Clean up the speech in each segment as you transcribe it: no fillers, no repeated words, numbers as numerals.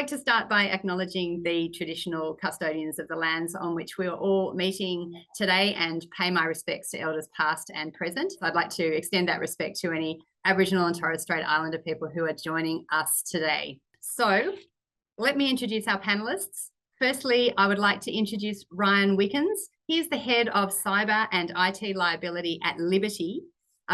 like to start by acknowledging the traditional custodians of the lands on which we are all meeting today and pay my respects to elders past and present. I'd like to extend that respect to any Aboriginal and Torres Strait Islander people who are joining us today. So let me introduce our panellists. Firstly, I would like to introduce Rian Wickens. He is the head of cyber and IT liability at Liberty.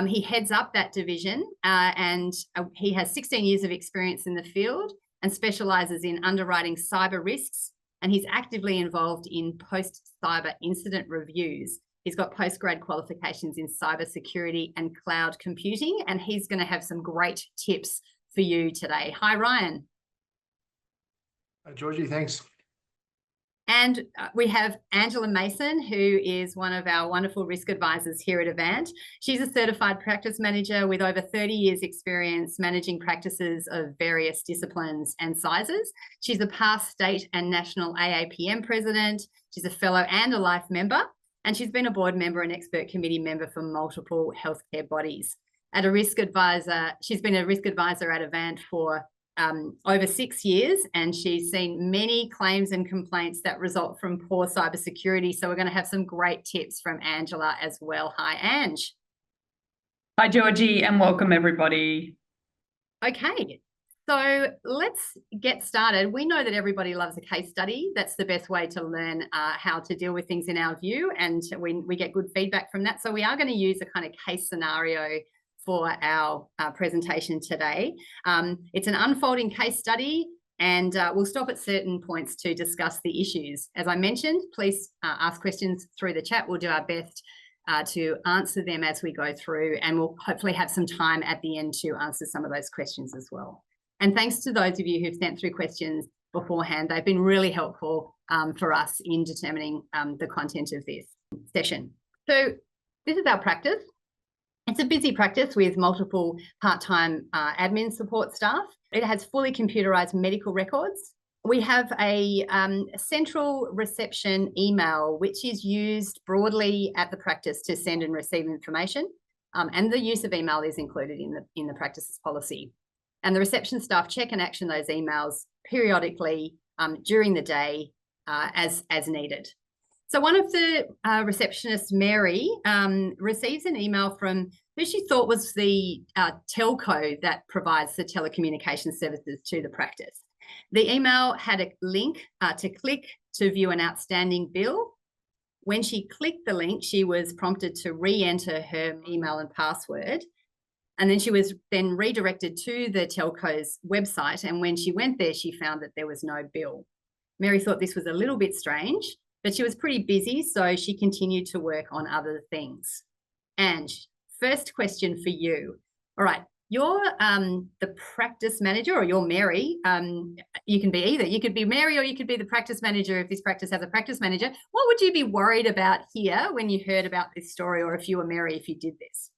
He heads up that division and he has 16 years of experience in the field and specialises in underwriting cyber risks, and he's actively involved in post-cyber incident reviews. He's got postgrad qualifications in cybersecurity and cloud computing, and he's going to have some great tips for you today. Hi, Rian. Hi, Georgie, thanks. And we have Angela Mason, who is one of our wonderful risk advisors here at Avant. She's a certified practice manager with over 30 years experience managing practices of various disciplines and sizes. She's a past state and national AAPM president. She's a fellow and a life member, and she's been a board member and expert committee member for multiple healthcare bodies. She's been a risk advisor at Avant for over 6 years, and she's seen many claims and complaints that result from poor cybersecurity. So we're going to have some great tips from Angela as well. Hi, Ange. Hi, Georgie, and welcome everybody. Okay, so let's get started. We know that everybody loves a case study. That's the best way to learn how to deal with things in our view, and we get good feedback from that. So we are going to use a kind of case scenario for our presentation today. It's an unfolding case study, and we'll stop at certain points to discuss the issues. As I mentioned, please ask questions through the chat. We'll do our best to answer them as we go through, and we'll hopefully have some time at the end to answer some of those questions as well. And thanks to those of you who've sent through questions beforehand. They've been really helpful for us in determining the content of this session. So this is our practice. It's a busy practice with multiple part-time admin support staff. It has fully computerised medical records. We have a central reception email, which is used broadly at the practice to send and receive information. And the use of email is included in the practice's policy. And the reception staff check and action those emails periodically during the day as needed. So one of the receptionists, Mary, receives an email from who she thought was the telco that provides the telecommunication services to the practice. The email had a link to click to view an outstanding bill. When she clicked the link, she was prompted to re-enter her email and password. And then she was then redirected to the telco's website. And when she went there, she found that there was no bill. Mary thought this was a little bit strange, but she was pretty busy, so she continued to work on other things. Ange, first question for you. All right, you're the practice manager, or you're Mary. You can be either. You could be Mary, or you could be the practice manager if this practice has a practice manager. What would you be worried about here when you heard about this story, or if you were Mary, if you did this?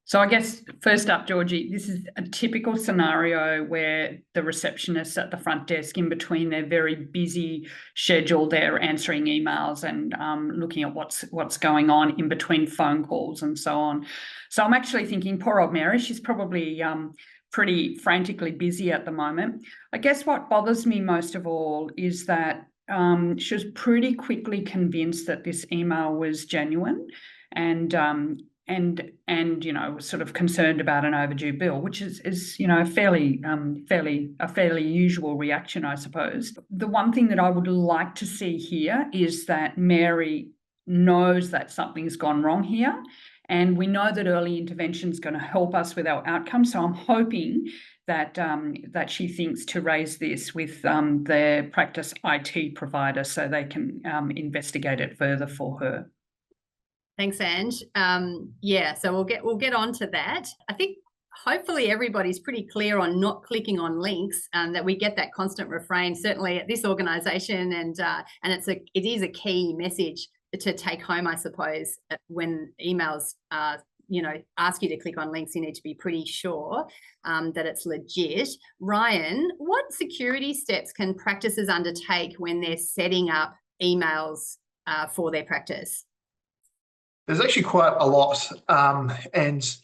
So I guess first up, Georgie, this is a typical scenario where the receptionists at the front desk, in between their very busy schedule, they're answering emails and looking at what's going on in between phone calls and so on. So I'm actually thinking, poor old Mary, she's probably pretty frantically busy at the moment. I guess what bothers me most of all is that she was pretty quickly convinced that this email was genuine, and you know, sort of concerned about an overdue bill, which is you know, a fairly usual reaction, I suppose. The one thing that I would like to see here is that Mary knows that something's gone wrong here, and we know that early intervention is going to help us with our outcomes. So I'm hoping that that she thinks to raise this with their practice IT provider so they can investigate it further for her. Thanks, Ange. Yeah, so we'll get on to that. I think hopefully everybody's pretty clear on not clicking on links, and that we get that constant refrain, certainly at this organisation, and it is a key message to take home, I suppose, when emails you know, ask you to click on links. You need to be pretty sure that it's legit. Rian, what security steps can practices undertake when they're setting up emails for their practice? There's actually quite a lot, and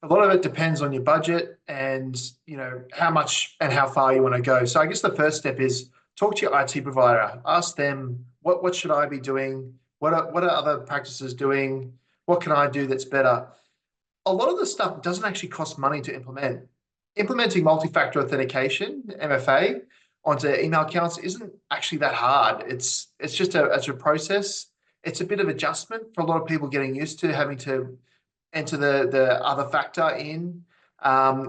a lot of it depends on your budget and, you know, how much and how far you want to go. So I guess the first step is talk to your IT provider. Ask them, what should I be doing? What are other practices doing? What can I do that's better? A lot of the stuff doesn't actually cost money to implement. Implementing multi-factor authentication, MFA, onto email accounts isn't actually that hard. It's just a process. It's a bit of adjustment for a lot of people getting used to having to enter the other factor in.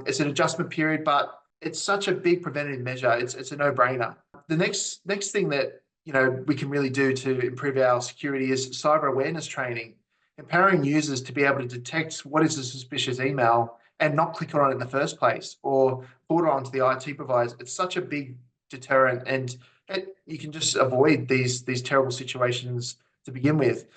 It's an adjustment period, but it's such a big preventative measure. It's a no-brainer. The next thing that, you know, we can really do to improve our security is cyber awareness training, empowering users to be able to detect what is a suspicious email and not click on it in the first place or forward it onto the IT providers. It's such a big deterrent, and you can just avoid these terrible situations to begin with.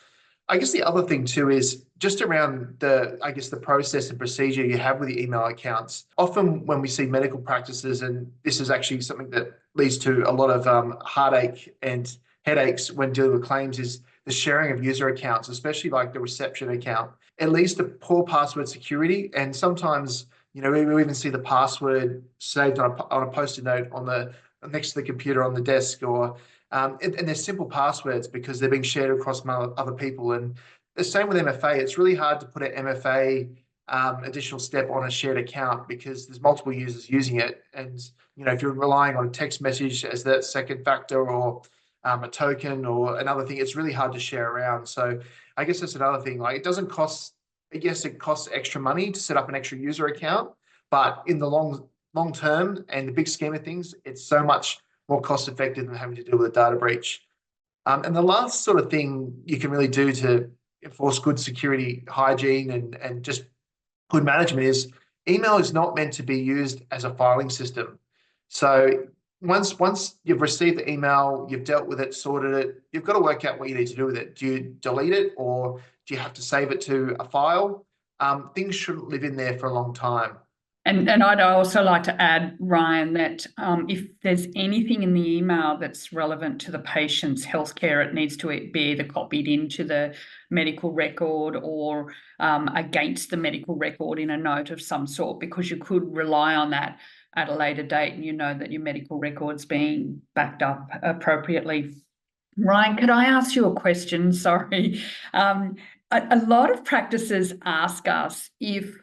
I guess the other thing too is just around the process and procedure you have with the email accounts. Often when we see medical practices, and this is actually something that leads to a lot of heartache and headaches when dealing with claims, is the sharing of user accounts, especially like the reception account. It leads to poor password security, and sometimes, you know, we even see the password saved on a post-it note on the next to the computer on the desk, or and they're simple passwords because they're being shared across other people. And the same with MFA. It's really hard to put an MFA additional step on a shared account because there's multiple users using it. And, you know, if you're relying on a text message as that second factor, or a token or another thing, it's really hard to share around. So I guess that's another thing. Like, it doesn't cost, yes, it costs extra money to set up an extra user account, but in the long term and the big scheme of things, it's so much more cost effective than having to deal with a data breach. And the last sort of thing you can really do to enforce good security hygiene and just good management is email is not meant to be used as a filing system. So once you've received the email, you've dealt with it, sorted it, you've got to work out what you need to do with it. Do you delete it, or do you have to save it to a file? Things shouldn't live in there for a long time. And I'd also like to add, Ryan, that if there's anything in the email that's relevant to the patient's healthcare, it needs to be either copied into the medical record or against the medical record in a note of some sort, because you could rely on that at a later date and you know that your medical record's being backed up appropriately. Ryan, could I ask you a question? Sorry. A lot of practices ask us if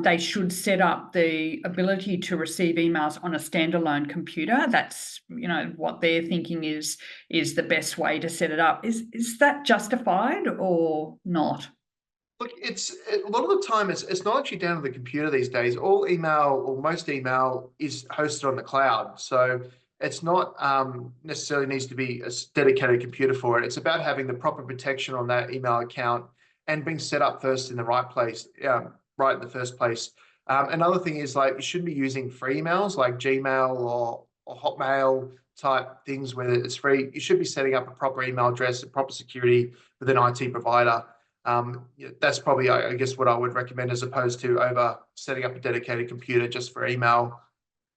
they should set up the ability to receive emails on a standalone computer. That's, you know, what they're thinking is the best way to set it up. Is that justified or not? Look, it's a lot of the time it's not actually down to the computer these days. All email, or most email, is hosted on the cloud. So it's not necessarily needs to be a dedicated computer for it. It's about having the proper protection on that email account and being set up first in the right place, right in the first place. Another thing is, like, you shouldn't be using free emails like Gmail or Hotmail type things where it's free. You should be setting up a proper email address, a proper security with an IT provider. That's probably, I guess, what I would recommend, as opposed to over setting up a dedicated computer just for email.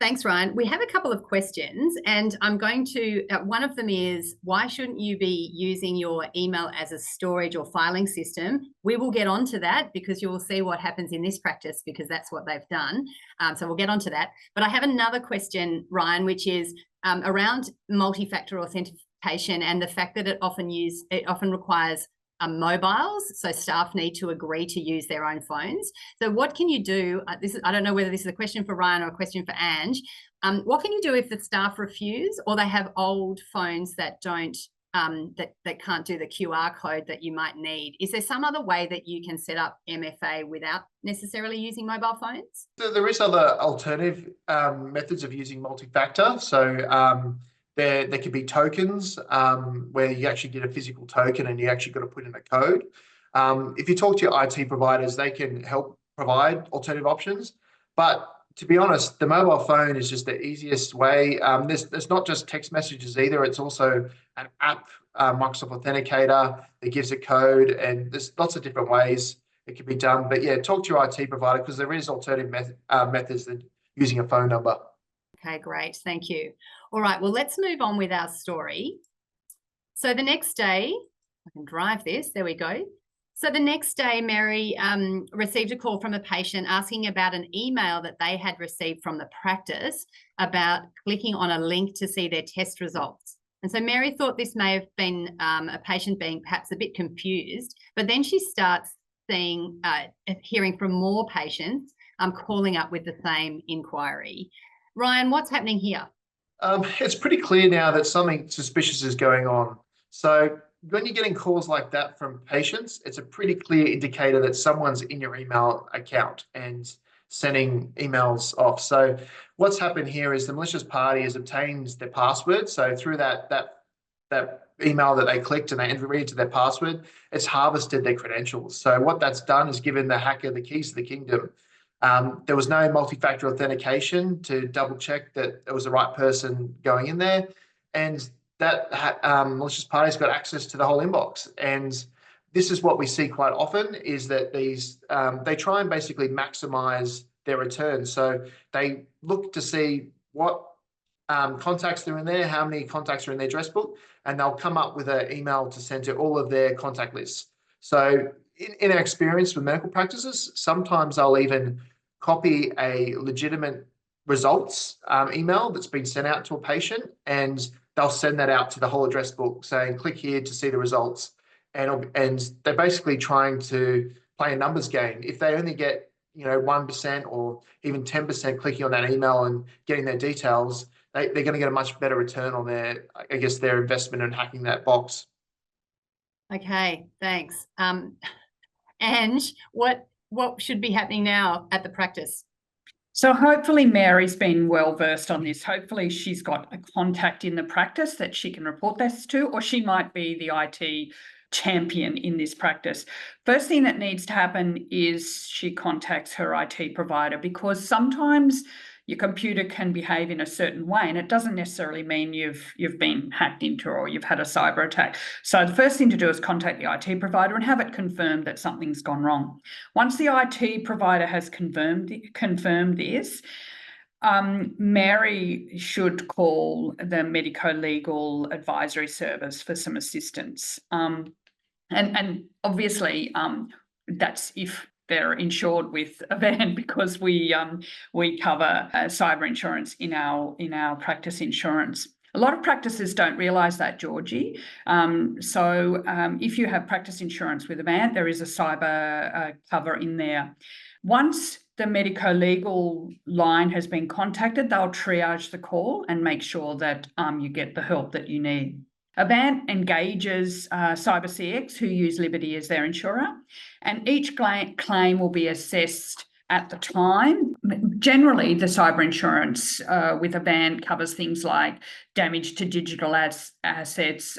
Thanks, Ryan. We have a couple of questions, and I'm going to, one of them is, why shouldn't you be using your email as a storage or filing system? We will get onto that because you will see what happens in this practice, because that's what they've done. So we'll get onto that. But I have another question, Ryan, which is around multi-factor authentication and the fact that it often requires mobiles, so staff need to agree to use their own phones. So what can you do? I don't know whether this is a question for Ryan or a question for Ange. What can you do if the staff refuse, or they have old phones that don't that can't do the QR code that you might need? Is there some other way that you can set up MFA without necessarily using mobile phones? So there is other alternative methods of using multi-factor. So there could be tokens where you actually get a physical token and you actually got to put in a code. If you talk to your IT providers, they can help provide alternative options. But to be honest, the mobile phone is just the easiest way. There's not just text messages either. It's also an app, Microsoft Authenticator, that gives a code, and there's lots of different ways it can be done. But yeah, talk to your IT provider, because there is alternative methods than using a phone number. Okay, great. Thank you. All right, well, let's move on with our story. So the next day, I can drive this. There we go. So the next day, Mary received a call from a patient asking about an email that they had received from the practice about clicking on a link to see their test results. And so Mary thought this may have been a patient being perhaps a bit confused, but then she starts hearing from more patients calling up with the same inquiry. Ryan, what's happening here? It's pretty clear now that something suspicious is going on. So when you're getting calls like that from patients, it's a pretty clear indicator that someone's in your email account and sending emails off. So what's happened here is the malicious party has obtained their password. So through that email that they clicked and they entered into their password, it's harvested their credentials. So what that's done is given the hacker the keys to the kingdom. There was no multi-factor authentication to double check that it was the right person going in there. And that malicious party's got access to the whole inbox. And this is what we see quite often, is that these they try and basically maximize their return. So they look to see what contacts are in there, how many contacts are in their address book, and they'll come up with an email to send to all of their contact lists. So in our experience with medical practices, sometimes they'll even copy a legitimate results email that's been sent out to a patient, and they'll send that out to the whole address book saying, click here to see the results. And they're basically trying to play a numbers game. If they only get 1% or even 10% clicking on that email and getting their details, they're going to get a much better return on their investment in hacking that box. Okay, thanks. And what should be happening now at the practice? So hopefully Mary's been well versed on this. Hopefully she's got a contact in the practice that she can report this to, or she might be the IT champion in this practice. First thing that needs to happen is she contacts her IT provider, because sometimes your computer can behave in a certain way, and it doesn't necessarily mean you've been hacked into or you've had a cyber attack. So the first thing to do is contact the IT provider and have it confirmed that something's gone wrong. Once the IT provider has confirmed this, Mary should call the medico-legal advisory service for some assistance. And obviously, that's if they're insured with Avant, because we cover cyber insurance in our practice insurance. A lot of practices don't realise that, Georgie. So if you have practice insurance with Avant, there is a cyber cover in there. Once the medico-legal line has been contacted, they'll triage the call and make sure that you get the help that you need. Avant engages CyberCX, who use Liberty as their insurer, and each claim will be assessed at the time. Generally, the cyber insurance with Avant covers things like damage to digital assets,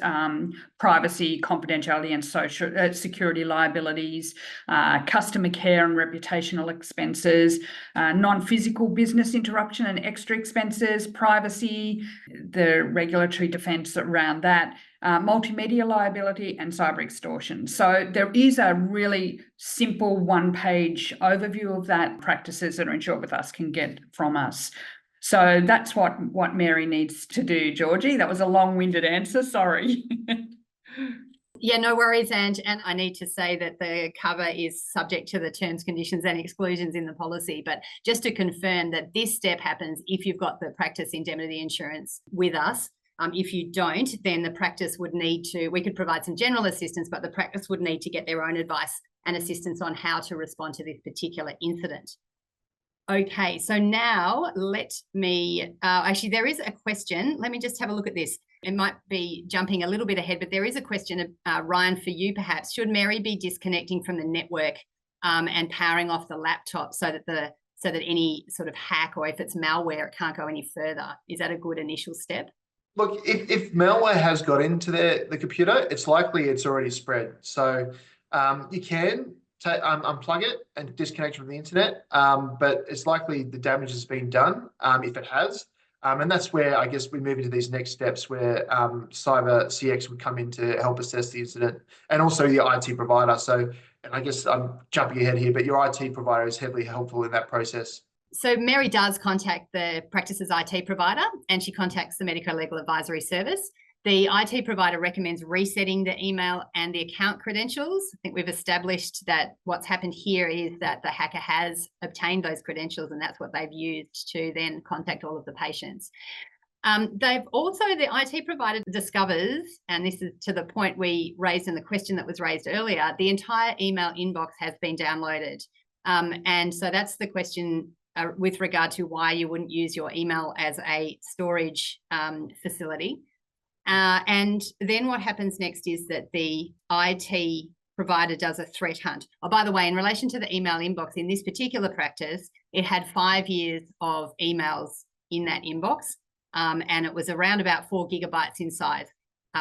privacy, confidentiality and social security liabilities, customer care and reputational expenses, non-physical business interruption and extra expenses, privacy, the regulatory defence around that, multimedia liability and cyber extortion. So there is a really simple one-page overview of that practices that are insured with us can get from us. So that's what Mary needs to do, Georgie. That was a long-winded answer, sorry. Yeah, no worries, Ange. And I need to say that the cover is subject to the terms, conditions and exclusions in the policy. But just to confirm that this step happens if you've got the practice indemnity insurance with us. If you don't, then the practice would need to, we could provide some general assistance, but the practice would need to get their own advice and assistance on how to respond to this particular incident. Okay, so now let me, actually there is a question. Let me just have a look at this. It might be jumping a little bit ahead, but there is a question, Ryan, for you perhaps. Should Mary be disconnecting from the network and powering off the laptop so that any sort of hack, or if it's malware, it can't go any further? Is that a good initial step? Look, if malware has got into the computer, it's likely it's already spread. So you can unplug it and disconnect from the internet, but it's likely the damage has been done if it has. And that's where I guess we move into these next steps where CyberCX would come in to help assess the incident, and also the IT provider. So, and I guess I'm jumping ahead here, but your IT provider is heavily helpful in that process. So Mary does contact the practice's IT provider, and she contacts the medico-legal advisory service. The IT provider recommends resetting the email and the account credentials. I think we've established that what's happened here is that the hacker has obtained those credentials, and that's what they've used to then contact all of the patients. The IT provider discovers, and this is to the point we raised in the question that was raised earlier, the entire email inbox has been downloaded. And so that's the question with regard to why you wouldn't use your email as a storage facility. And then what happens next is that the IT provider does a threat hunt. Oh, by the way, in relation to the email inbox, in this particular practice, it had 5 years of emails in that inbox, and it was around about 4 gigabytes in size,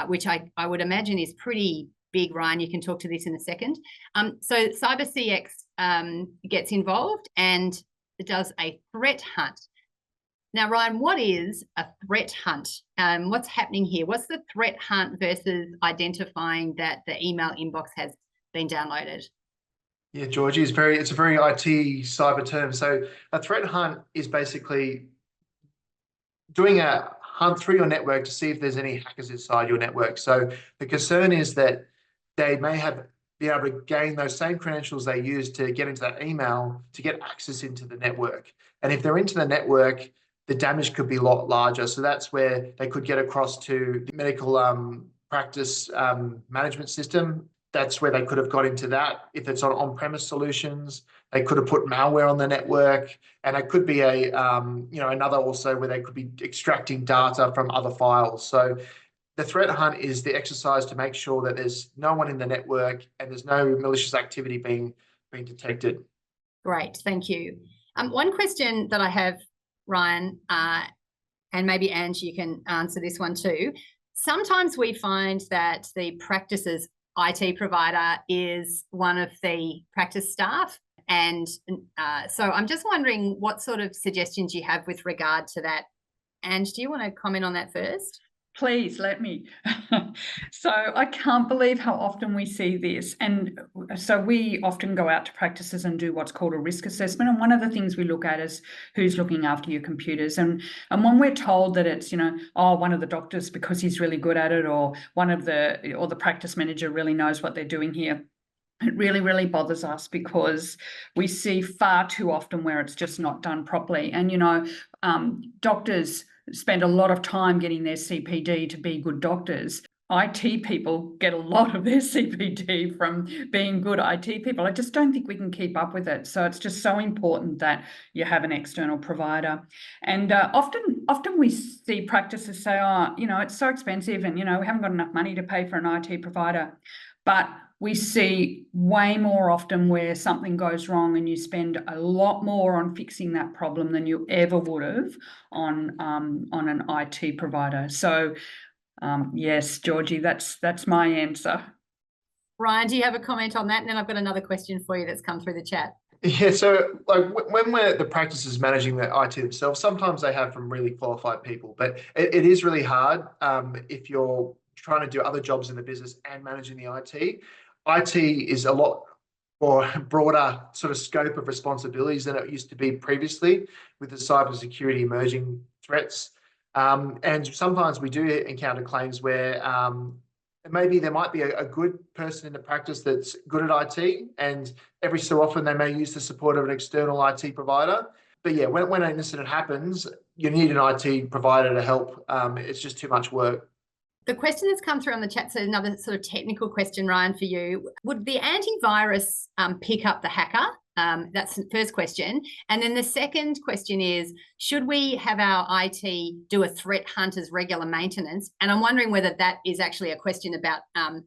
which I would imagine is pretty big. Ryan, you can talk to this in a second. So CyberCX gets involved and does a threat hunt. Now, Ryan, what is a threat hunt? What's happening here? What's the threat hunt versus identifying that the email inbox has been downloaded? Yeah, Georgie, it's a very IT cyber term. So a threat hunt is basically doing a hunt through your network to see if there's any hackers inside your network. So the concern is that they may be able to gain those same credentials they use to get into that email to get access into the network. And if they're into the network, the damage could be a lot larger. So that's where they could get across to the medical practice management system. That's where they could have got into that. If it's on-premise solutions, they could have put malware on the network, and it could be another also where they could be extracting data from other files. So the threat hunt is the exercise to make sure that there's no one in the network and there's no malicious activity being detected. Great, thank you. One question that I have, Ryan, and maybe Ange, you can answer this one too. Sometimes we find that the practice's IT provider is one of the practice staff. And so I'm just wondering what sort of suggestions you have with regard to that. Ange, do you want to comment on that first? Please let me. So I can't believe how often we see this. And so we often go out to practices and do what's called a risk assessment. And one of the things we look at is who's looking after your computers. And when we're told that it's, one of the doctors because he's really good at it, or the practice manager really knows what they're doing here, it really, really bothers us because we see far too often where it's just not done properly. And, doctors spend a lot of time getting their CPD to be good doctors. IT people get a lot of their CPD from being good IT people. I just don't think we can keep up with it. So it's just so important that you have an external provider. And often we see practices say, it's so expensive and, we haven't got enough money to pay for an IT provider. But we see way more often where something goes wrong and you spend a lot more on fixing that problem than you ever would have on an IT provider. So, yes, Georgie, that's my answer. Ryan, do you have a comment on that? And then I've got another question for you that's come through the chat. Yeah, so when the practice is managing the IT themselves, sometimes they have some really qualified people, but it is really hard if you're trying to do other jobs in the business and managing the IT. IT is a lot more broader sort of scope of responsibilities than it used to be previously with the cybersecurity emerging threats. And sometimes we do encounter claims where maybe there might be a good person in the practice that's good at IT, and every so often they may use the support of an external IT provider. But yeah, when an incident happens, you need an IT provider to help. It's just too much work. The question that's come through on the chat, so another sort of technical question, Ryan, for you. Would the antivirus pick up the hacker? That's the first question. And then the second question is, should we have our IT do a threat hunt as regular maintenance? And I'm wondering whether that is actually a question about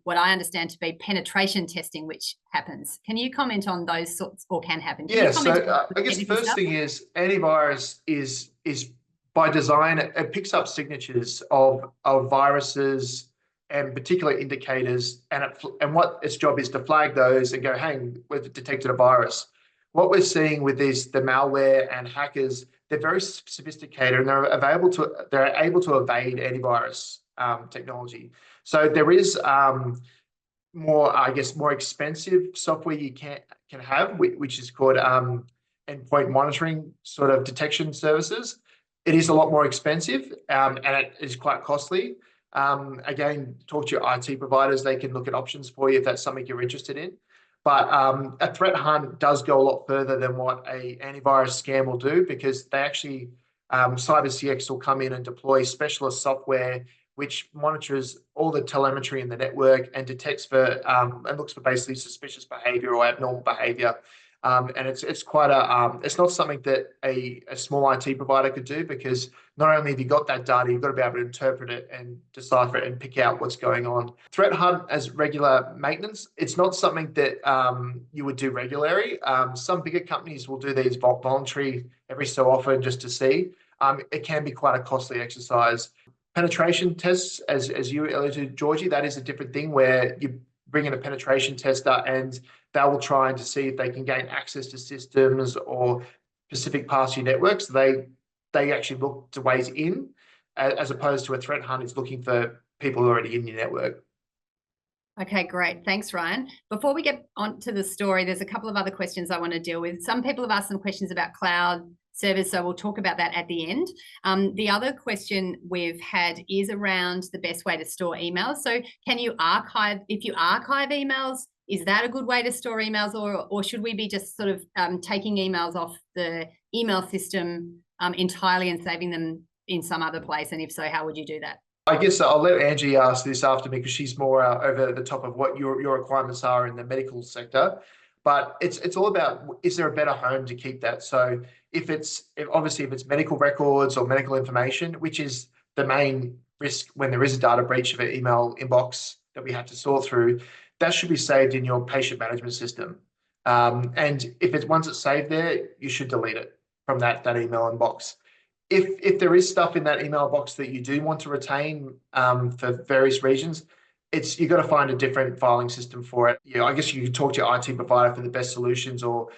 what I understand to be penetration testing, which happens. Can you comment on those sorts, or can happen? Yeah, so I guess the first thing is antivirus is by design, it picks up signatures of viruses and particular indicators, and what its job is to flag those and go, hey, we've detected a virus. What we're seeing with the malware and hackers, they're very sophisticated and they're able to evade antivirus technology. So there is more expensive software you can have, which is called endpoint monitoring sort of detection services. It is a lot more expensive and it is quite costly. Again, talk to your IT providers. They can look at options for you if that's something you're interested in. But a threat hunt does go a lot further than what a antivirus scam will do, because they actually, CyberCX will come in and deploy specialist software which monitors all the telemetry in the network and detects for and looks for basically suspicious behavior or abnormal behavior. And it's quite it's not something that a small IT provider could do, because not only have you got that data, you've got to be able to interpret it and decipher it and pick out what's going on. Threat hunt as regular maintenance, it's not something that you would do regularly. Some bigger companies will do these voluntary every so often just to see. It can be quite a costly exercise. Penetration tests, as you alluded to, Georgie, that is a different thing, where you bring in a penetration tester and they will try to see if they can gain access to systems or specific parts of your networks. They actually look to ways in, as opposed to a threat hunt is looking for people already in your network. Okay, great. Thanks, Ryan. Before we get on to the story, there's a couple of other questions I want to deal with. Some people have asked some questions about cloud service, so we'll talk about that at the end. The other question we've had is around the best way to store emails. So can you archive, if you archive emails, is that a good way to store emails, or should we be just sort of taking emails off the email system entirely and saving them in some other place? And if so, how would you do that? I guess I'll let Angie ask this after me, because she's more over the top of what your requirements are in the medical sector. But it's all about, is there a better home to keep that? So obviously if it's medical records or medical information, which is the main risk when there is a data breach of an email inbox that we have to sort through, that should be saved in your patient management system. And once it's saved there, you should delete it from that email inbox. If there is stuff in that email box that you do want to retain for various reasons, you've got to find a different filing system for it. I guess you can talk to your IT provider for the best solutions, or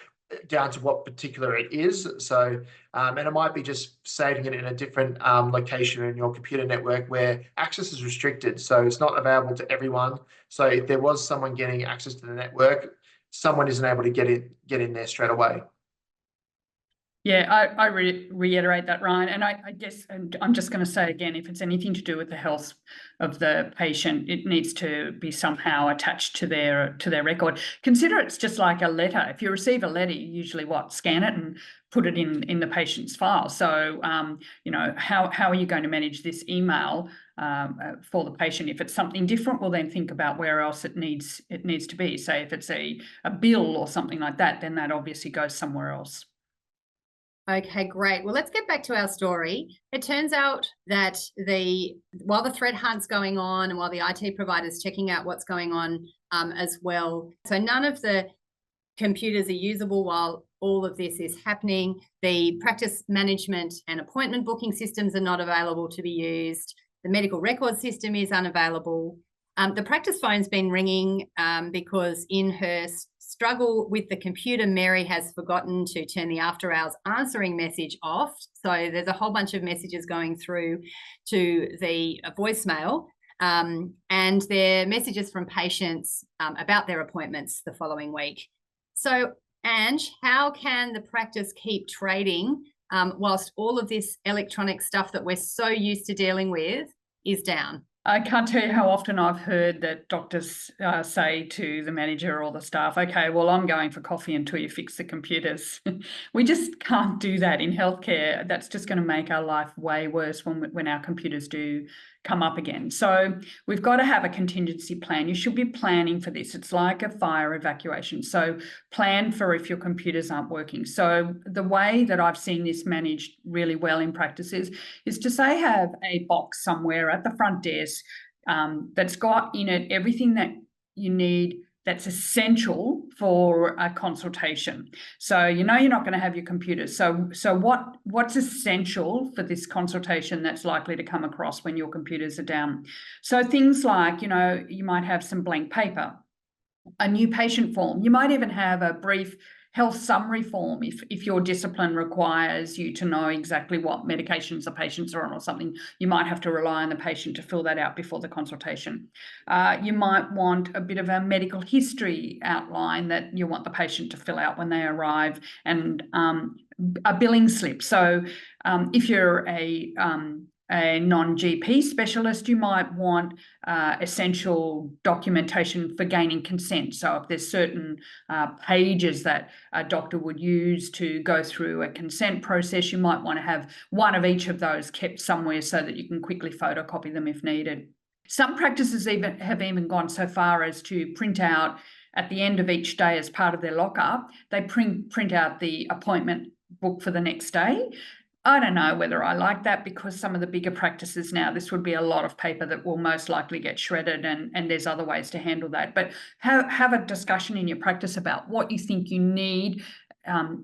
down to what particular it is. So, and it might be just saving it in a different location in your computer network where access is restricted. So it's not available to everyone. So if there was someone getting access to the network, someone isn't able to get in there straight away. Yeah, I reiterate that, Ryan. And I guess, and I'm just going to say again, if it's anything to do with the health of the patient, it needs to be somehow attached to their record. Consider it's just like a letter. If you receive a letter, you usually scan it and put it in the patient's file. So, how are you going to manage this email for the patient? If it's something different, well, then think about where else it needs to be. Say if it's a bill or something like that, then that obviously goes somewhere else. Okay, great. Well, let's get back to our story. It turns out that while the threat hunt's going on and while the IT provider's checking out what's going on as well, so none of the computers are usable while all of this is happening. The practice management and appointment booking systems are not available to be used. The medical record system is unavailable. The practice phone's been ringing because in her struggle with the computer, Mary has forgotten to turn the after hours answering message off. So there's a whole bunch of messages going through to the voicemail, and they're messages from patients about their appointments the following week. So, Ange, how can the practice keep trading whilst all of this electronic stuff that we're so used to dealing with is down? I can't tell you how often I've heard that doctors say to the manager or the staff, okay, well, I'm going for coffee until you fix the computers. We just can't do that in healthcare. That's just going to make our life way worse when our computers do come up again. So we've got to have a contingency plan. You should be planning for this. It's like a fire evacuation. So plan for if your computers aren't working. So the way that I've seen this managed really well in practice is to say have a box somewhere at the front desk that's got in it everything that you need that's essential for a consultation. So you're not going to have your computers. So what's essential for this consultation that's likely to come across when your computers are down? So things like, you might have some blank paper, a new patient form. You might even have a brief health summary form if your discipline requires you to know exactly what medications the patients are on or something. You might have to rely on the patient to fill that out before the consultation. You might want a bit of a medical history outline that you want the patient to fill out when they arrive, and a billing slip. So if you're a a non-GP specialist, you might want essential documentation for gaining consent. So if there's certain pages that a doctor would use to go through a consent process, you might want to have one of each of those kept somewhere so that you can quickly photocopy them if needed. Some practices have even gone so far as to print out at the end of each day as part of their lockup, they print out the appointment book for the next day. I don't know whether I like that, because some of the bigger practices now, this would be a lot of paper that will most likely get shredded, and there's other ways to handle that. But have a discussion in your practice about what you think you need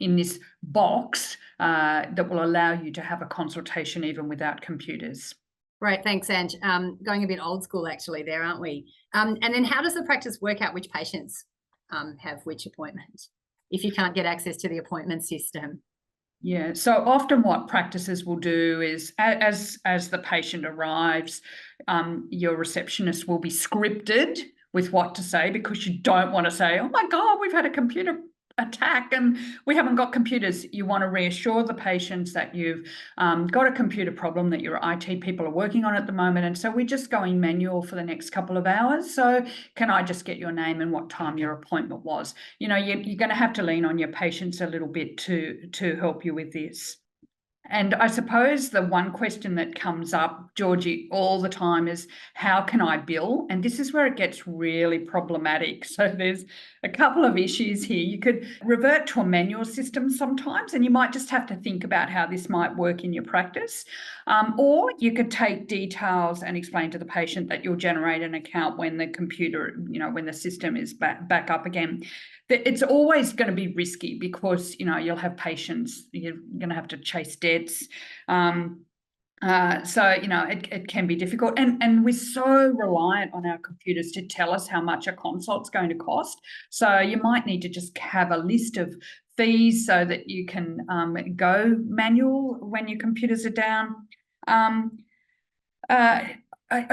in this box that will allow you to have a consultation even without computers. Right, thanks, Ange. Going a bit old school actually there, aren't we? And then how does the practice work out which patients have which appointment if you can't get access to the appointment system? Yeah, so often what practices will do is as the patient arrives, your receptionist will be scripted with what to say, because you don't want to say, oh my God, we've had a computer attack and we haven't got computers. You want to reassure the patients that you've got a computer problem that your IT people are working on at the moment, and so we're just going manual for the next couple of hours. So can I just get your name and what time your appointment was? You know, you're going to have to lean on your patients a little bit to help you with this. And I suppose the one question that comes up, Georgie, all the time is, how can I bill? And this is where it gets really problematic. So there's a couple of issues here. You could revert to a manual system sometimes, and you might just have to think about how this might work in your practice. Or you could take details and explain to the patient that you'll generate an account when the computer, you know, when the system is back up again. It's always going to be risky, because, you know, you'll have patients, you're going to have to chase debts. So, you know, it can be difficult. And we're so reliant on our computers to tell us how much a consult's going to cost. So you might need to just have a list of fees so that you can go manual when your computers are down. I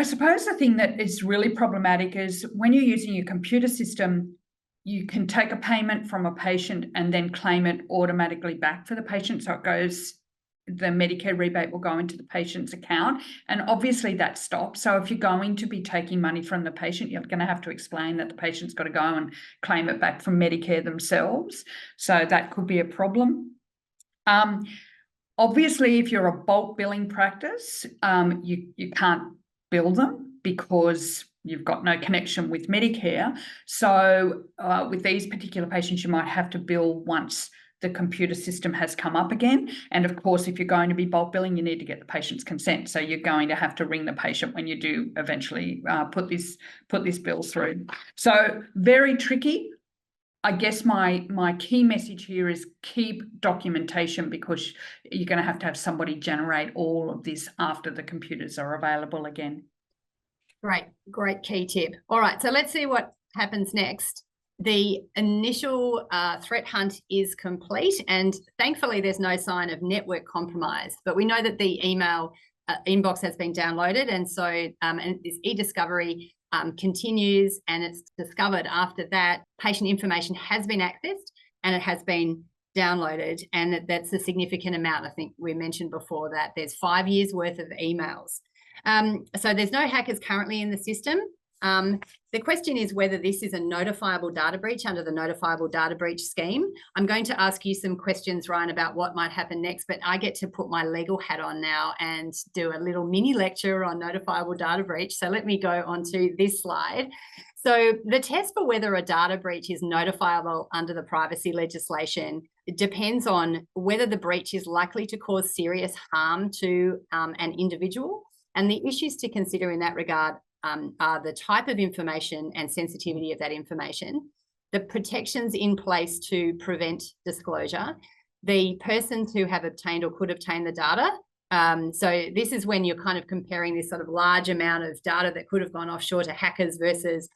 suppose the thing that is really problematic is when you're using your computer system, you can take a payment from a patient and then claim it automatically back for the patient. So it goes, the Medicare rebate will go into the patient's account, and obviously that stops. So if you're going to be taking money from the patient, you're going to have to explain that the patient's got to go and claim it back from Medicare themselves. So that could be a problem. Obviously, if you're a bulk billing practice, you can't bill them because you've got no connection with Medicare. So with these particular patients, you might have to bill once the computer system has come up again. And of course, if you're going to be bulk billing, you need to get the patient's consent. So you're going to have to ring the patient when you do eventually put this bill through. So very tricky. I guess my key message here is keep documentation, because you're going to have somebody generate all of this after the computers are available again. Great key tip. All right, so let's see what happens next. The initial threat hunt is complete, and thankfully there's no sign of network compromise, but we know that the email inbox has been downloaded, and so and this e-discovery continues, and it's discovered after that patient information has been accessed and it has been downloaded, and that's a significant amount. I think we mentioned before that there's 5 years worth of emails. So there's no hackers currently in the system. The question is whether this is a notifiable data breach under the notifiable data breach scheme. I'm going to ask you some questions, Ryan, about what might happen next, but I get to put my legal hat on now and do a little mini lecture on notifiable data breach. So let me go on to this slide. So the test for whether a data breach is notifiable under the privacy legislation depends on whether the breach is likely to cause serious harm to an individual. And the issues to consider in that regard are the type of information and sensitivity of that information, the protections in place to prevent disclosure, the persons who have obtained or could obtain the data. So this is when you're kind of comparing this sort of large amount of data that could have gone offshore to hackers versus,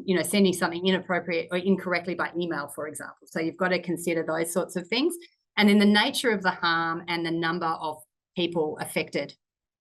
you know, sending something inappropriate or incorrectly by email, for example. So you've got to consider those sorts of things. And then the nature of the harm and the number of people affected.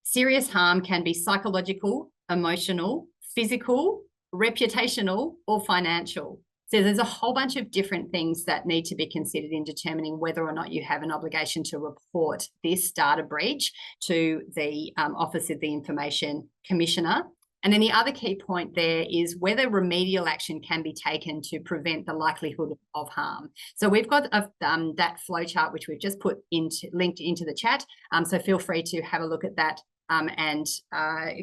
Serious harm can be psychological, emotional, physical, reputational, or financial. So there's a whole bunch of different things that need to be considered in determining whether or not you have an obligation to report this data breach to the Office of the Information Commissioner. And then the other key point there is whether remedial action can be taken to prevent the likelihood of harm. So we've got that flowchart, which we've just linked into the chat. So feel free to have a look at that and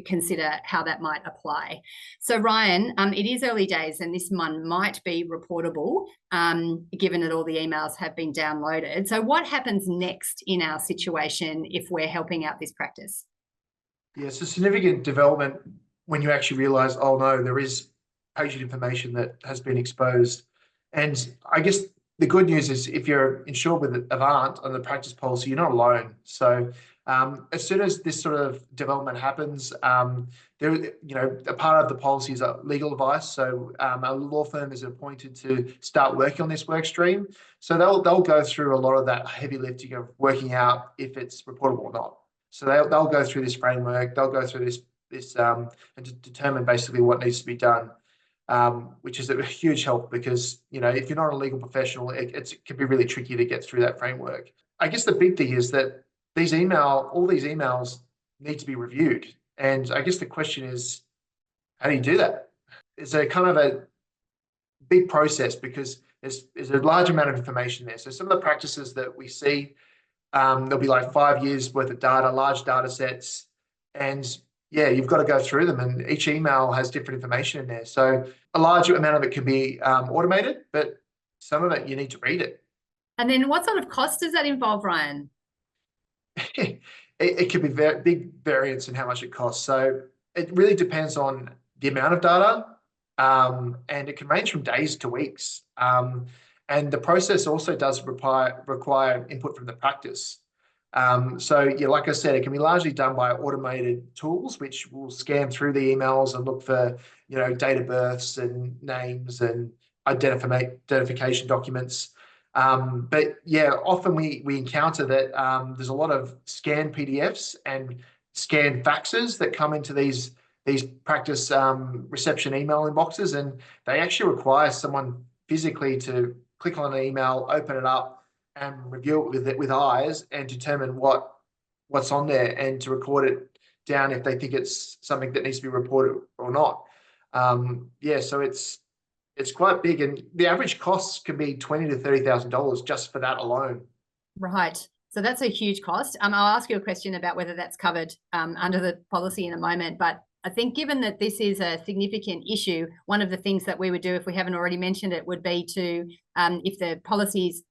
consider how that might apply. So Ryan, it is early days and this one might be reportable given that all the emails have been downloaded. So what happens next in our situation if we're helping out this practice? Yeah, it's a significant development when you actually realise, oh no, there is patient information that has been exposed. And I guess the good news is if you're insured with Avant on the practice policy, you're not alone. So as soon as this sort of development happens, a part of the policy is legal advice. So a law firm is appointed to start working on this work stream. So they'll go through a lot of that heavy lifting of working out if it's reportable or not. So they'll go through this framework. They'll go through this and to determine basically what needs to be done, which is a huge help because, if you're not a legal professional, it can be really tricky to get through that framework. I guess the big thing is that all these emails need to be reviewed. And I guess the question is, how do you do that? It's a kind of a big process because there's a large amount of information there. So some of the practices that we see, there'll be like 5 years worth of data, large data sets, and yeah, you've got to go through them and each email has different information in there. So a large amount of it can be automated, but some of it you need to read it. And then what sort of cost does that involve, Ryan? It could be big variance in how much it costs. So it really depends on the amount of data and it can range from days to weeks. And the process also does require input from the practice. So yeah, like I said, it can be largely done by automated tools, which will scan through the emails and look for, date of births and names and identification documents. But yeah, often we encounter that there's a lot of scanned PDFs and scanned faxes that come into these practice reception email inboxes, and they actually require someone physically to click on an email, open it up, and review it with eyes and determine what's on there and to record it down if they think it's something that needs to be reported or not. So it's quite big, and the average costs can be $20,000 to $30,000 just for that alone. Right. So that's a huge cost. I'll ask you a question about whether that's covered under the policy in a moment, but I think given that this is a significant issue, one of the things that we would do, if we haven't already mentioned it, would be to, if the policies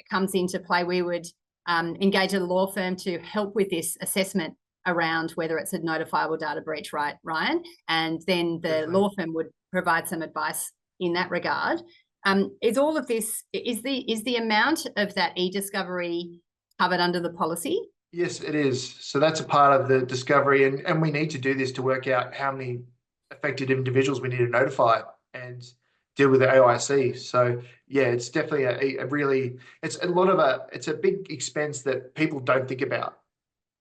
comes into play, we would engage a law firm to help with this assessment around whether it's a notifiable data breach, right, Ryan? And then the law firm would provide some advice in that regard. Is all of this, is the amount of that e-discovery covered under the policy? Yes, it is. So that's a part of the discovery, and we need to do this to work out how many affected individuals we need to notify and deal with the OIC. So yeah, it's definitely it's a big expense that people don't think about.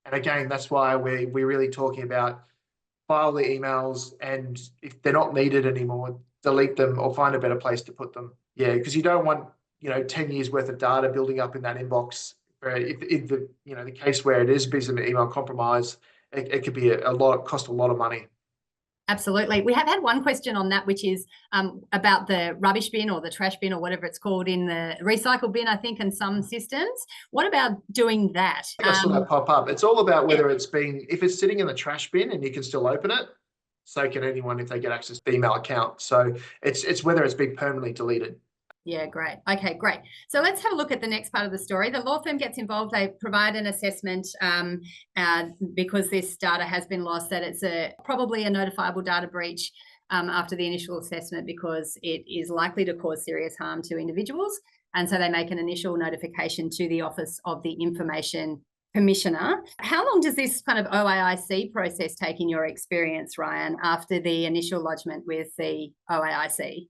And again, that's why we're really talking about file the emails, and if they're not needed anymore, delete them or find a better place to put them. Yeah, because you don't want 10 years worth of data building up in that inbox. If the case where it is a piece of email compromise, it could be cost a lot of money. Absolutely. We have had one question on that, which is about the rubbish bin or the trash bin or whatever it's called in the recycle bin, I think, in some systems. What about doing that? I saw that pop up. It's all about whether if it's sitting in the trash bin and you can still open it, so can anyone if they get access to the email account. So it's whether it's being permanently deleted. Yeah, great. Okay, great. So let's have a look at the next part of the story. The law firm gets involved. They provide an assessment because this data has been lost, that it's probably a notifiable data breach after the initial assessment because it is likely to cause serious harm to individuals. And so they make an initial notification to the Office of the Information Commissioner. How long does this kind of OAIC process take in your experience, Ryan, after the initial lodgement with the OAIC?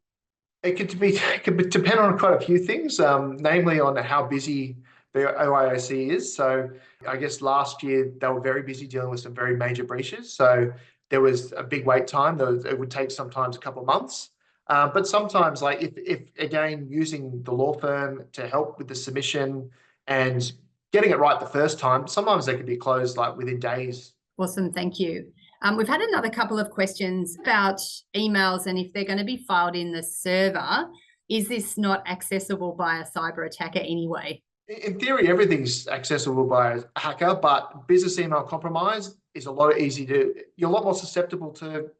It could depend on quite a few things, namely on how busy the OIC is. So I guess last year they were very busy dealing with some very major breaches. So there was a big wait time. It would take sometimes a couple of months. But sometimes, like if again, using the law firm to help with the submission and getting it right the first time, sometimes they can be closed like within days. Awesome, thank you. We've had another couple of questions about emails and if they're going to be filed in the server. Is this not accessible by a cyber attacker anyway? In theory, everything's accessible by a hacker, but business email compromise is a lot easier you're a lot more susceptible to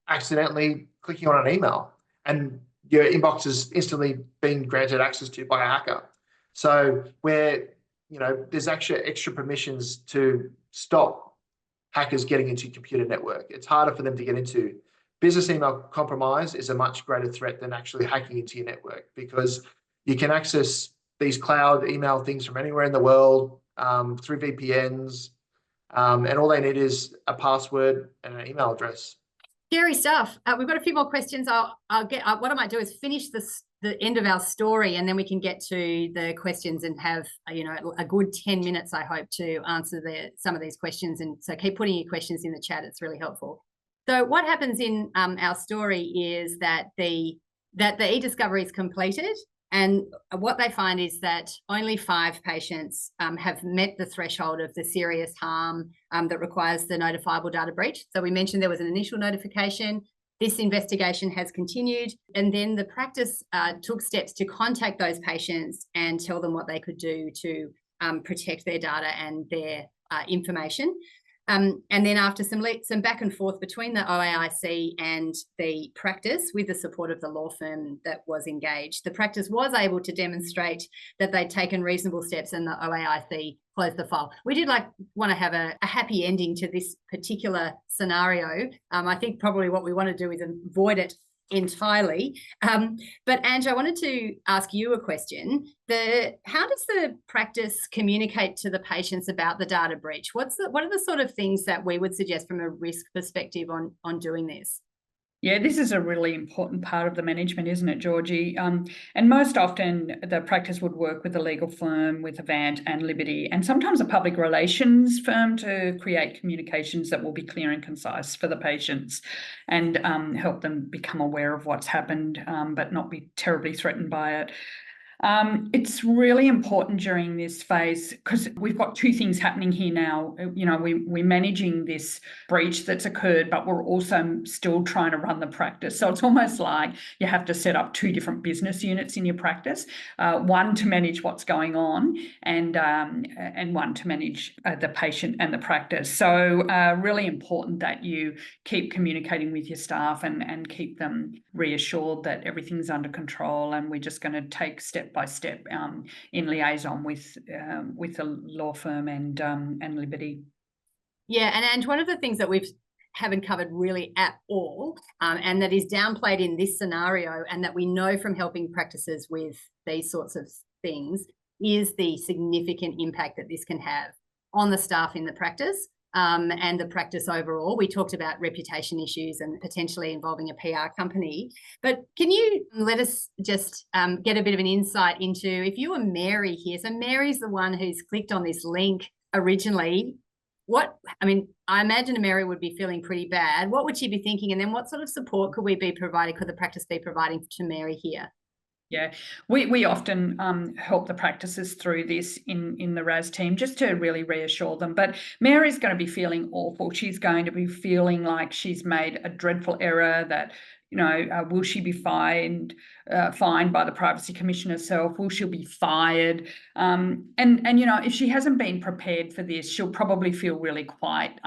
accidentally clicking on an email and your inbox is instantly being granted access to by a hacker. So where, there's actually extra permissions to stop hackers getting into your computer network. It's harder for them to get into. Business email compromise is a much greater threat than actually hacking into your network, because you can access these cloud email things from anywhere in the world through VPNs, and all they need is a password and an email address. Scary stuff. We've got a few more questions. I'll get. What I might do is finish the end of our story, and then we can get to the questions and have a good 10 minutes, I hope, to answer some of these questions. And so keep putting your questions in the chat. It's really helpful. So what happens in our story is that the e-discovery is completed, and what they find is that only 5 patients have met the threshold of the serious harm that requires the notifiable data breach. So we mentioned there was an initial notification. This investigation has continued, and then the practice took steps to contact those patients and tell them what they could do to protect their data and their information. And then after some back and forth between the OAIC and the practice, with the support of the law firm that was engaged, the practice was able to demonstrate that they'd taken reasonable steps, and the OAIC closed the file. We did want to have a happy ending to this particular scenario. I think probably what we want to do is avoid it entirely. But Ange, I wanted to ask you a question. How does the practice communicate to the patients about the data breach? What are the sort of things that we would suggest from a risk perspective on doing this? Yeah, this is a really important part of the management, isn't it, Georgie? And most often the practice would work with a legal firm, with Avant and Liberty, and sometimes a public relations firm to create communications that will be clear and concise for the patients and help them become aware of what's happened, but not be terribly threatened by it. It's really important during this phase because we've got 2 things happening here now. We're managing this breach that's occurred, but we're also still trying to run the practice. So it's almost like you have to set up 2 different business units in your practice, one to manage what's going on and one to manage the patient and the practice. So really important that you keep communicating with your staff and keep them reassured that everything's under control, and we're just going to take step by step in liaison with the law firm and Liberty. Yeah, and one of the things that we haven't covered really at all, and that is downplayed in this scenario, and that we know from helping practices with these sorts of things, is the significant impact that this can have on the staff in the practice. And the practice overall. We talked about reputation issues and potentially involving a PR company. But can you let us just get a bit of an insight into, if you were Mary here, so Mary's the one who's clicked on this link originally, I imagine Mary would be feeling pretty bad. What would she be thinking? And then what sort of support could the practice be providing to Mary here? Yeah, we often help the practices through this in the RAS team just to really reassure them. But Mary's going to be feeling awful. She's going to be feeling like she's made a dreadful error, that, will she be fined by the Privacy Commission herself? Will she be fired? And if she hasn't been prepared for this, she'll probably feel really quite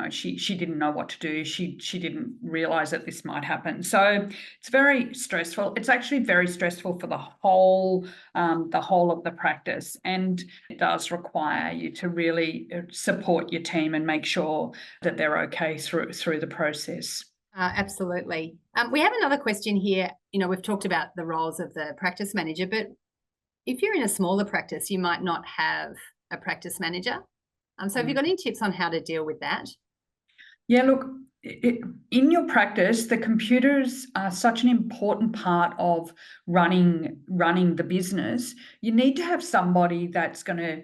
she didn't know what to do. She didn't realise that this might happen. So it's very stressful. It's actually very stressful for the whole of the practice, and it does require you to really support your team and make sure that they're okay through the process. Absolutely. We have another question here. We've talked about the roles of the practice manager, but if you're in a smaller practice, you might not have a practice manager. So have you got any tips on how to deal with that? Yeah, look, in your practice, the computers are such an important part of running the business. You need to have somebody that's going to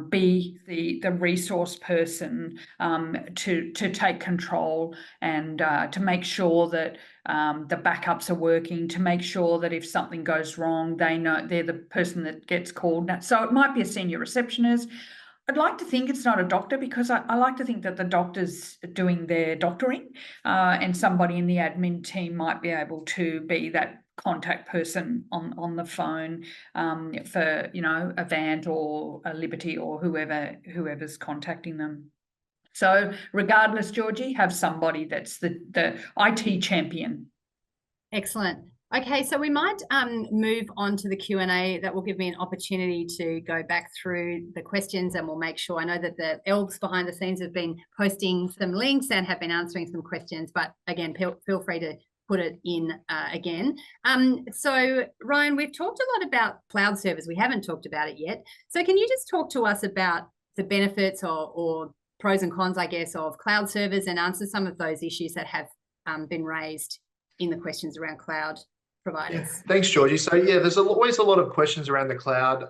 be the resource person to take control and to make sure that the backups are working, to make sure that if something goes wrong, they know they're the person that gets called. So it might be a senior receptionist. I'd like to think it's not a doctor, because I like to think that the doctor's doing their doctoring, and somebody in the admin team might be able to be that contact person on the phone for, you know, Avant or a Liberty or whoever's contacting them. So regardless, Georgie, have somebody that's the IT champion. Excellent. Okay, so we might move on to the Q&A. That will give me an opportunity to go back through the questions, and we'll make sure. I know that the elves behind the scenes have been posting some links and have been answering some questions, but again, feel free to put it in again. So Ryan, we've talked a lot about cloud servers. We haven't talked about it yet. So can you just talk to us about the benefits or pros and cons, I guess, of cloud servers, and answer some of those issues that have been raised in the questions around cloud providers? Yeah, thanks, Georgie. So yeah, there's always a lot of questions around the cloud.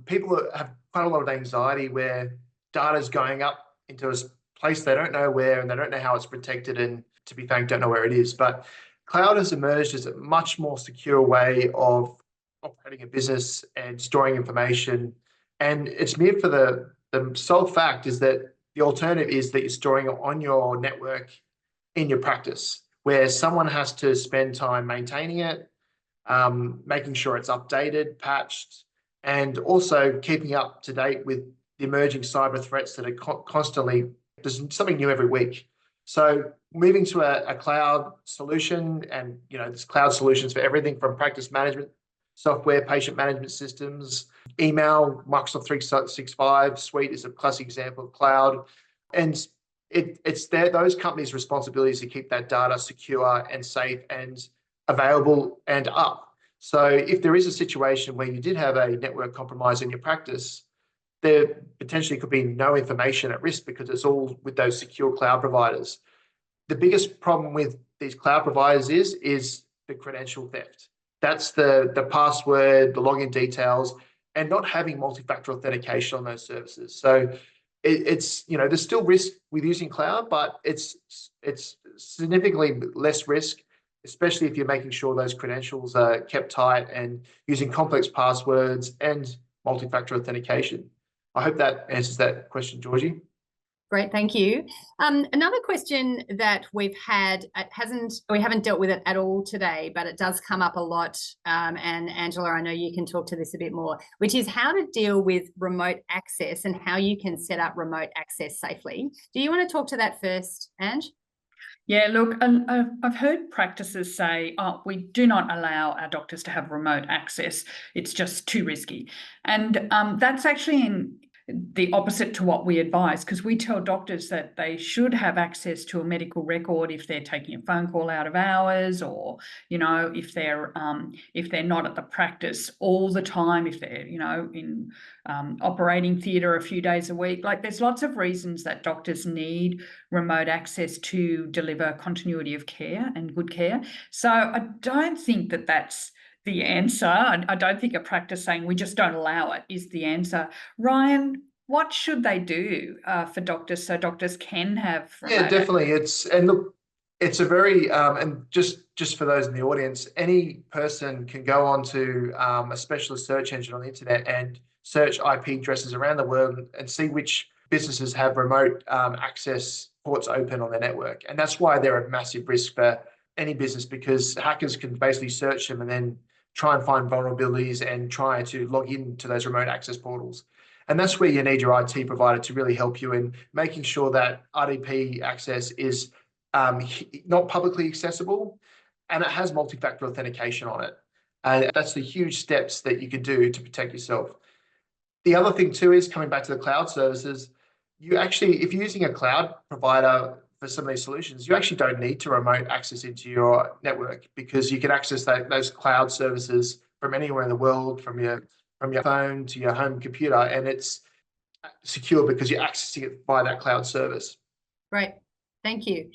People have quite a lot of anxiety where data is going up into a place they don't know where, and they don't know how it's protected, and to be frank, don't know where it is. But cloud has emerged as a much more secure way of operating a business and storing information. And it's mere for the sole fact is that the alternative is that you're storing it on your network in your practice, where someone has to spend time maintaining it, making sure it's updated, patched, and also keeping up to date with the emerging cyber threats that are constantly, there's something new every week. So moving to a cloud solution, and there's cloud solutions for everything from practice management software, patient management systems, email. Microsoft 365 suite is a classic example of cloud, and it's those companies' responsibilities to keep that data secure and safe and available and up. So if there is a situation where you did have a network compromise in your practice, there potentially could be no information at risk, because it's all with those secure cloud providers. The biggest problem with these cloud providers is the credential theft. That's the password, the login details, and not having multi-factor authentication on those services. So it's there's still risk with using cloud, but it's significantly less risk, especially if you're making sure those credentials are kept tight and using complex passwords and multi-factor authentication. I hope that answers that question, Georgie. Great, thank you. Another question that we've had, we haven't dealt with it at all today, but it does come up a lot. And Angela, I know you can talk to this a bit more, which is how to deal with remote access and how you can set up remote access safely. Do you want to talk to that first, Ange? Yeah, look, I've heard practices say, oh, we do not allow our doctors to have remote access. It's just too risky. And that's actually the opposite to what we advise, because we tell doctors that they should have access to a medical record if they're taking a phone call out of hours, or if they're not at the practice all the time, if they're in operating theatre a few days a week. Like, there's lots of reasons that doctors need remote access to deliver continuity of care and good care. So I don't think that that's the answer. I don't think a practice saying we just don't allow it is the answer. Ryan, what should they do for doctors so doctors can have remote Yeah, definitely. It's a very and just for those in the audience, any person can go onto a specialist search engine on the internet and search IP addresses around the world and see which businesses have remote access ports open on their network. And that's why they're a massive risk for any business, because hackers can basically search them and then try and find vulnerabilities and try to log into those remote access portals. And that's where you need your IT provider to really help you in making sure that RDP access is not publicly accessible, and it has multi-factor authentication on it. And that's the huge steps that you can do to protect yourself. The other thing too is, coming back to the cloud services, you actually, if you're using a cloud provider for some of these solutions, you actually don't need to remote access into your network, because you can access those cloud services from anywhere in the world, from your phone to your home computer, and it's secure because you're accessing it by that cloud service. Great, thank you.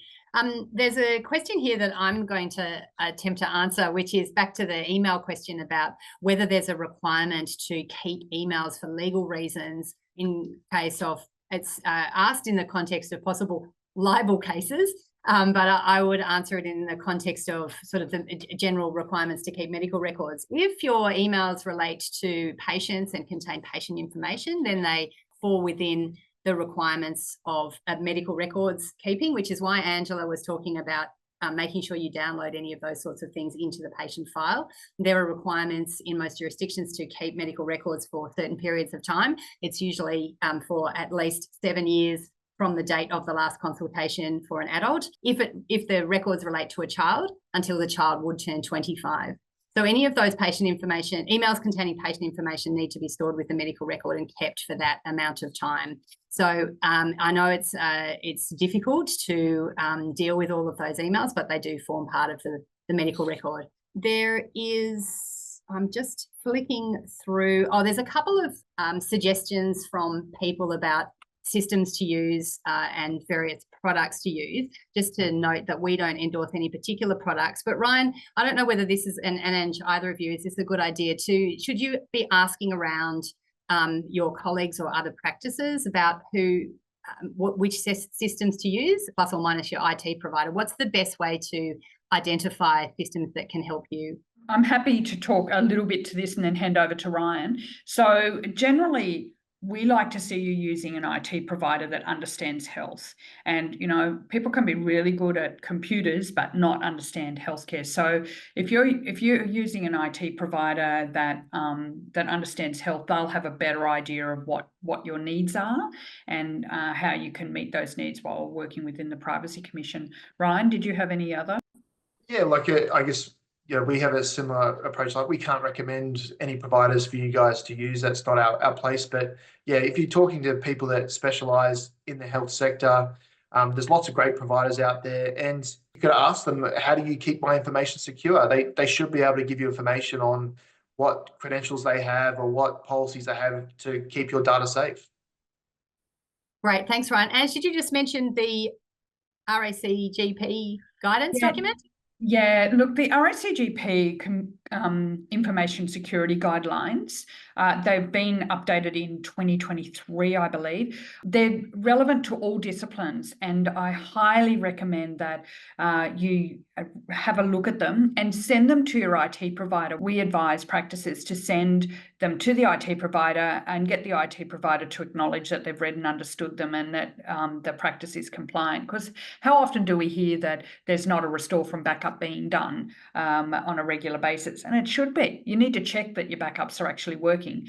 There's a question here that I'm going to attempt to answer, which is back to the email question about whether there's a requirement to keep emails for legal reasons in case of, it's asked in the context of possible libel cases. But I would answer it in the context of sort of the general requirements to keep medical records. If your emails relate to patients and contain patient information, then they fall within the requirements of medical records keeping, which is why Angela was talking about making sure you download any of those sorts of things into the patient file. There are requirements in most jurisdictions to keep medical records for certain periods of time. It's usually for at least 7 years from the date of the last consultation for an adult, if the records relate to a child, until the child would turn 25. So any of those patient information, emails containing patient information, need to be stored with the medical record and kept for that amount of time. So I know it's difficult to deal with all of those emails, but they do form part of the medical record. There is, I'm just flicking through, there's a couple of suggestions from people about systems to use and various products to use. Just to note that we don't endorse any particular products. But Ryan, I don't know whether this is, and Ange, either of you, is this a good idea too? Should you be asking around your colleagues or other practices about which systems to use, plus or minus your IT provider? What's the best way to identify systems that can help you? I'm happy to talk a little bit to this and then hand over to Ryan. So generally, we like to see you using an IT provider that understands health. And, you know, people can be really good at computers, but not understand healthcare. So if you're using an IT provider that understands health, they'll have a better idea of what your needs are and how you can meet those needs while working within the Privacy Commission. Ryan, did you have any other? Yeah, I guess, we have a similar approach. Like, we can't recommend any providers for you guys to use. That's not our place. But yeah, if you're talking to people that specialize in the health sector, there's lots of great providers out there, and you could ask them, how do you keep my information secure? They should be able to give you information on what credentials they have or what policies they have to keep your data safe. Great, thanks, Ryan. Ange, did you just mention the RACGP guidance document? Yeah, look, the RACGP information security guidelines, they've been updated in 2023, I believe. They're relevant to all disciplines, and I highly recommend that you have a look at them and send them to your IT provider. We advise practices to send them to the IT provider and get the IT provider to acknowledge that they've read and understood them and that the practice is compliant. Because how often do we hear that there's not a restore from backup being done on a regular basis? And it should be. You need to check that your backups are actually working.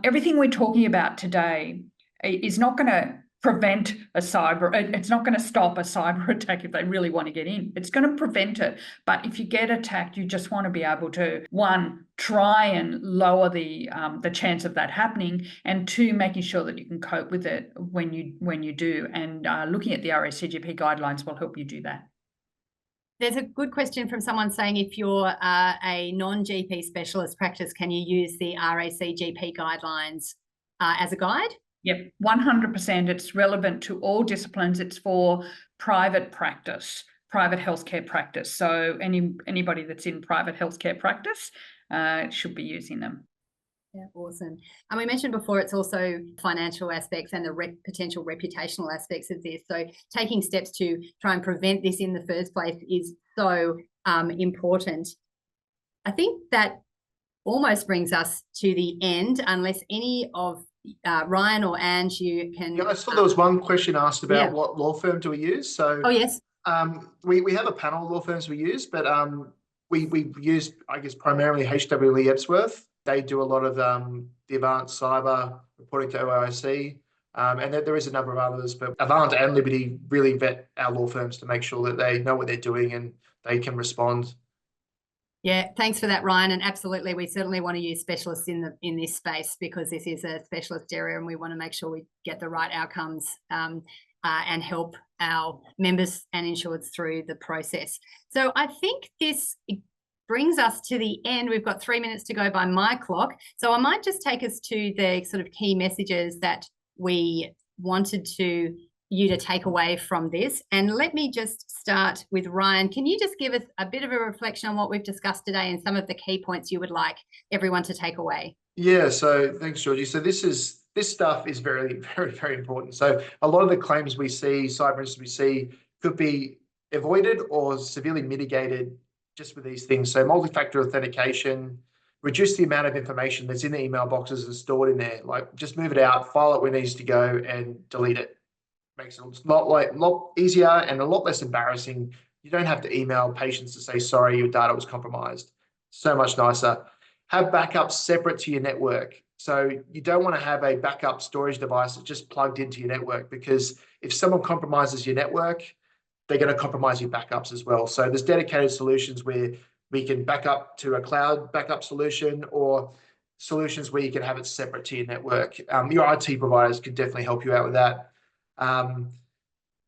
Everything we're talking about today is not going to prevent it's not going to stop a cyber attack if they really want to get in. It's going to prevent it. But if you get attacked, you just want to be able to, one, try and lower the chance of that happening, and two, making sure that you can cope with it when you do. And looking at the RACGP guidelines will help you do that. There's a good question from someone saying, if you're a non-GP specialist practice, can you use the RACGP guidelines as a guide? Yep, 100%. It's relevant to all disciplines. It's for private practice, private healthcare practice. So anybody that's in private healthcare practice should be using them. Yeah, awesome. And we mentioned before, it's also financial aspects and the potential reputational aspects of this. So taking steps to try and prevent this in the first place is so important. I think that almost brings us to the end, unless any of Ryan or Ange, you can... Yeah, I saw there was one question asked about what law firm do we use. So yes. We have a panel of law firms we use, but we use, I guess, primarily HWE Epsworth. They do a lot of the Avant cyber reporting to OIC, and there is a number of others, but Avant and Liberty really vet our law firms to make sure that they know what they're doing and they can respond. Yeah, thanks for that, Ryan. And absolutely, we certainly want to use specialists in this space, because this is a specialist area and we want to make sure we get the right outcomes and help our members and insureds through the process. So I think this brings us to the end. We've got 3 minutes to go by my clock. So I might just take us to the sort of key messages that we wanted you to take away from this. And let me just start with Ryan. Can you just give us a bit of a reflection on what we've discussed today and some of the key points you would like everyone to take away? Yeah, so thanks, Georgie. So this stuff is very, very, very important. So a lot of the claims we see, cyber incidents we see, could be avoided or severely mitigated just with these things. So multi-factor authentication, reduce the amount of information that's in the email boxes and stored in there. Like just move it out, file it where it needs to go, and delete it. Makes it a lot easier and a lot less embarrassing. You don't have to email patients to say, sorry, your data was compromised. So much nicer. Have backups separate to your network. So you don't want to have a backup storage device that's just plugged into your network, because if someone compromises your network, they're going to compromise your backups as well. So there's dedicated solutions where we can back up to a cloud backup solution, or solutions where you can have it separate to your network. Your IT providers could definitely help you out with that.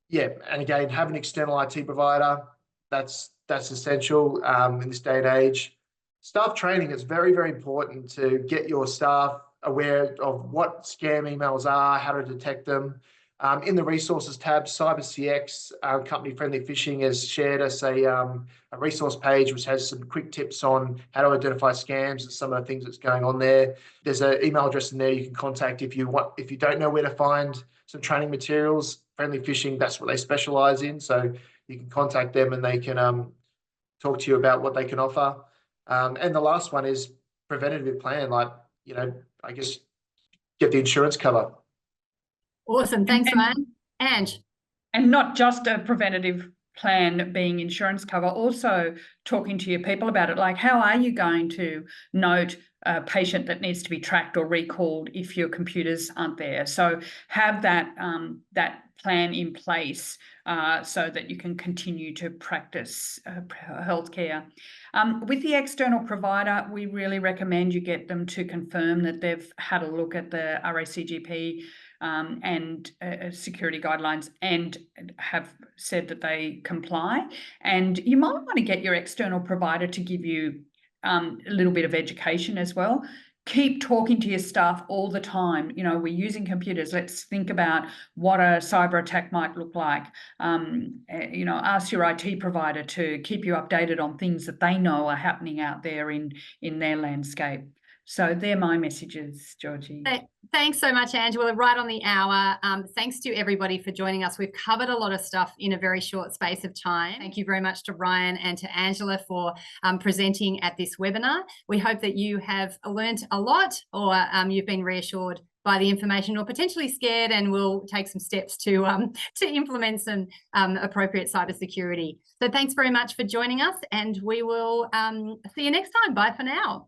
Yeah, and again, have an external IT provider. That's essential in this day and age. Staff training is very, very important to get your staff aware of what scam emails are, how to detect them. In the resources tab, CyberCX, company friendly phishing, has shared us a resource page which has some quick tips on how to identify scams and some of the things that's going on there. There's an email address in there you can contact if you don't know where to find some training materials. Friendly phishing, that's what they specialize in. So you can contact them and they can talk to you about what they can offer. And the last one is preventative plan, like, I guess get the insurance cover. Awesome. Thanks, Ryan. Ange. And not just a preventative plan being insurance cover, also talking to your people about it. Like, how are you going to note a patient that needs to be tracked or recalled if your computers aren't there? So have that plan in place so that you can continue to practice healthcare. With the external provider, we really recommend you get them to confirm that they've had a look at the RACGP and security guidelines and have said that they comply. And you might want to get your external provider to give you a little bit of education as well. Keep talking to your staff all the time. We're using computers. Let's think about what a cyber attack might look like. Ask your IT provider to keep you updated on things that they know are happening out there in their landscape. So they're my messages, Georgie. Thanks so much, Angela. Right on the hour. Thanks to everybody for joining us. We've covered a lot of stuff in a very short space of time. Thank you very much to Ryan and to Angela for presenting at this webinar. We hope that you have learnt a lot, or you've been reassured by the information, or potentially scared, and will take some steps to implement some appropriate cybersecurity. So thanks very much for joining us, and we will see you next time. Bye for now.